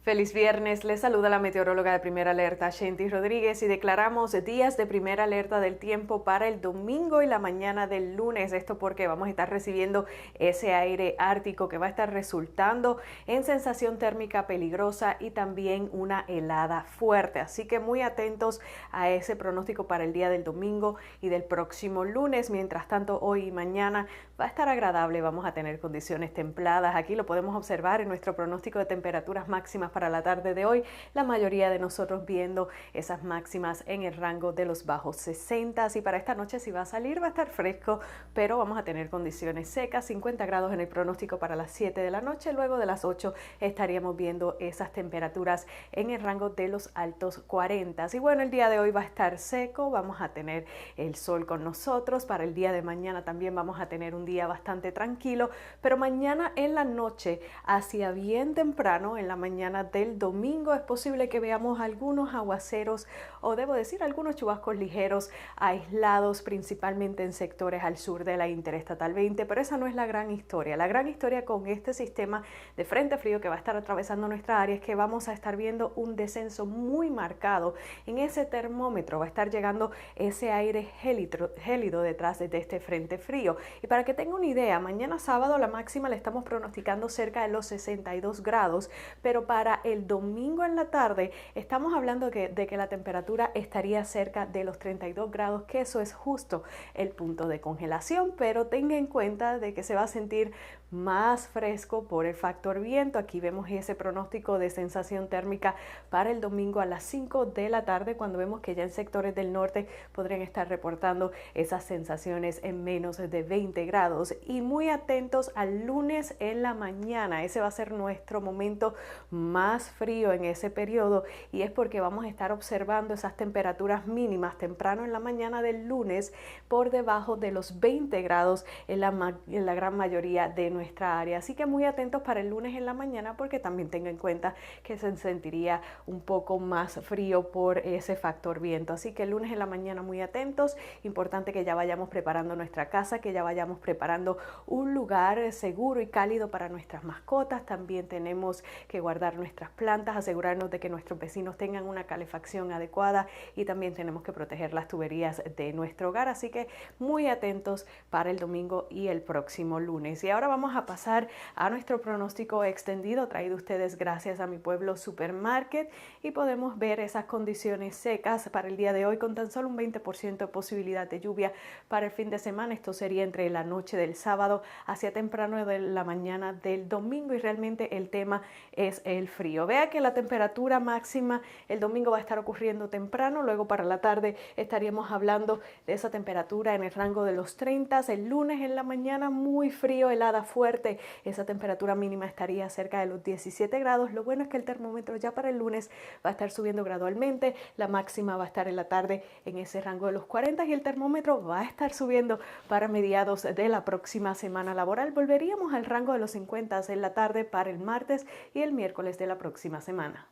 Feliz viernes, les saluda la meteoróloga de Primera Alerta, Shenty Rodríguez, y declaramos días de primera alerta del tiempo para el domingo y la mañana del lunes. Esto porque vamos a estar recibiendo ese aire ártico que va a estar resultando en sensación térmica peligrosa y también una helada fuerte. Así que muy atentos a ese pronóstico para el día del domingo y del próximo lunes. Mientras tanto, hoy y mañana va a estar agradable, vamos a tener condiciones templadas. Aquí lo podemos observar en nuestro pronóstico de temperaturas máximas para la tarde de hoy, la mayoría de nosotros viendo esas máximas en el rango de los bajos 60, y para esta noche si va a salir va a estar fresco, pero vamos a tener condiciones secas, 50 grados en el pronóstico para las 7 de la noche, luego de las 8 estaríamos viendo esas temperaturas en el rango de los altos 40. Y bueno, el día de hoy va a estar seco, vamos a tener el sol con nosotros. Para el día de mañana también vamos a tener un día bastante tranquilo, pero mañana en la noche, hacia bien temprano en la mañana del domingo, es posible que veamos algunos aguaceros, o debo decir algunos chubascos ligeros aislados, principalmente en sectores al sur de la Interestatal 20, pero esa no es la gran historia. La gran historia con este sistema de frente frío que va a estar atravesando nuestra área es que vamos a estar viendo un descenso muy marcado en ese termómetro. Va a estar llegando ese aire gélido detrás de este frente frío. Y para que tenga una idea, mañana sábado la máxima le estamos pronosticando cerca de los 62 grados, pero para el domingo en la tarde estamos hablando de que la temperatura estaría cerca de los 32 grados, que eso es justo el punto de congelación, pero tenga en cuenta de que se va a sentir más fresco por el factor viento. Aquí vemos ese pronóstico de sensación térmica para el domingo a las 5 de la tarde, cuando vemos que ya en sectores del norte podrían estar reportando esas sensaciones en menos de 20 grados. Y muy atentos al lunes en la mañana, ese va a ser nuestro momento más frío en ese periodo, y es porque vamos a estar observando esas temperaturas mínimas temprano en la mañana del lunes por debajo de los 20 grados en la gran mayoría de nuestra área. Así que muy atentos para el lunes en la mañana, porque también tenga en cuenta que se sentiría un poco más frío por ese factor viento. Así que el lunes en la mañana muy atentos. Importante que ya vayamos preparando nuestra casa, que ya vayamos preparando un lugar seguro y cálido para nuestras mascotas. También tenemos que guardar nuestras plantas, asegurarnos de que nuestros vecinos tengan una calefacción adecuada, y también tenemos que proteger las tuberías de nuestro hogar. Así que muy atentos para el domingo y el próximo lunes. Y ahora vamos a pasar a nuestro pronóstico extendido, traído a ustedes gracias a Mi Pueblo Supermarket, y podemos ver esas condiciones secas para el día de hoy con tan solo un 20% de posibilidad de lluvia para el fin de semana. Esto sería entre la noche del sábado hacia temprano de la mañana del domingo, y realmente el tema es el frío. Vea que la temperatura máxima el domingo va a estar ocurriendo temprano, luego para la tarde estaríamos hablando de esa temperatura en el rango de los 30. El lunes en la mañana muy frío, helada fuerte, esa temperatura mínima estaría cerca de los 17 grados. Lo bueno es que el termómetro ya para el lunes va a estar subiendo gradualmente, la máxima va a estar en la tarde en ese rango de los 40, y el termómetro va a estar subiendo para mediados de la próxima semana laboral. Volveríamos al rango de los 50 en la tarde para el martes y el miércoles de la próxima semana.